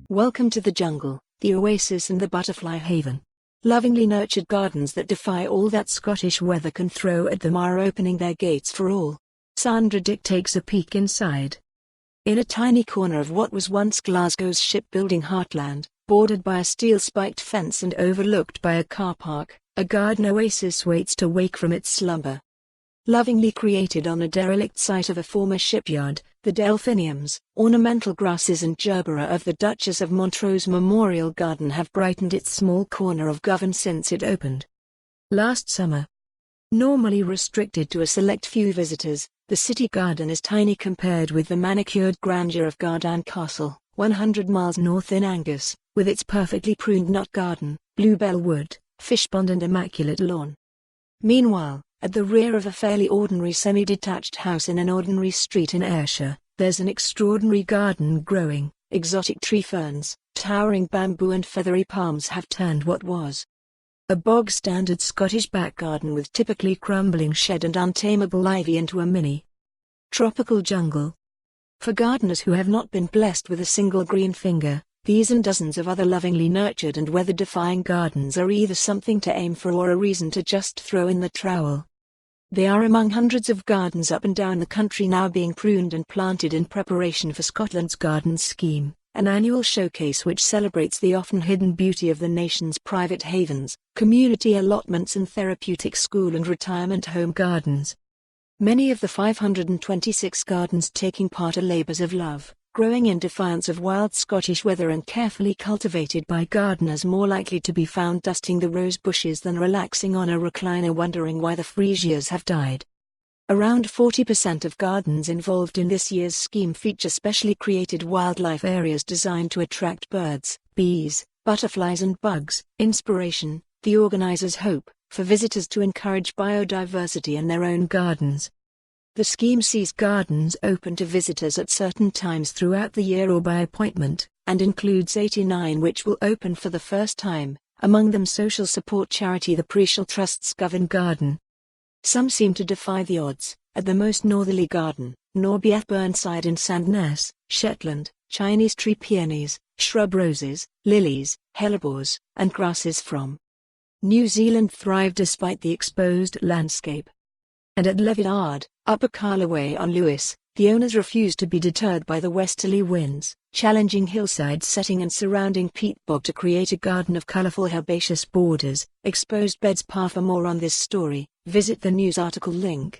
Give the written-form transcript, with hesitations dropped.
Welcome to the jungle, the oasis and the butterfly haven. Lovingly nurtured gardens that defy all that Scottish weather can throw at them are opening their gates for all. Sandra Dick takes a peek inside. In a tiny corner of what was once Glasgow's shipbuilding heartland, bordered by a steel-spiked fence and overlooked by a car park, a garden oasis waits to wake from its slumber. Lovingly created on a derelict site of a former shipyard, the delphiniums, ornamental grasses and gerbera of the Duchess of Montrose Memorial Garden have brightened its small corner of Govan since it opened last summer. Normally restricted to a select few visitors, the city garden is tiny compared with the manicured grandeur of Gardyne Castle, 100 miles north in Angus, with its perfectly pruned nut garden, bluebell wood, fishpond and immaculate lawn. Meanwhile, at the rear of a fairly ordinary semi-detached house in an ordinary street in Ayrshire, there's an extraordinary garden growing. Exotic tree ferns, towering bamboo and feathery palms have turned what was a bog-standard Scottish back garden with typically crumbling shed and untamable ivy into a mini tropical jungle. For gardeners who have not been blessed with a single green finger, these and dozens of other lovingly nurtured and weather-defying gardens are either something to aim for or a reason to just throw in the trowel. They are among hundreds of gardens up and down the country now being pruned and planted in preparation for Scotland's Garden Scheme, an annual showcase which celebrates the often hidden beauty of the nation's private havens, community allotments and therapeutic school and retirement home gardens. Many of the 526 gardens taking part are labours of love, growing in defiance of wild Scottish weather and carefully cultivated by gardeners more likely to be found dusting the rose bushes than relaxing on a recliner wondering why the freesias have died. Around 40% of gardens involved in this year's scheme feature specially created wildlife areas designed to attract birds, bees, butterflies and bugs. Inspiration, the organizers hope, for visitors to encourage biodiversity in their own gardens. The scheme sees gardens open to visitors at certain times throughout the year or by appointment, and includes 89 which will open for the first time, among them social support charity the Precial Trust's Govan Garden. Some seem to defy the odds. At the most northerly garden, Norbieth Burnside in Sandnes, Shetland, Chinese tree peonies, shrub roses, lilies, hellebores, and grasses from New Zealand thrive despite the exposed landscape. And at Levyard, Upper Carloway on Lewis, the owners refuse to be deterred by the westerly winds, challenging hillside setting and surrounding peat bog to create a garden of colourful herbaceous borders, exposed beds par. For more on this story, visit the news article link.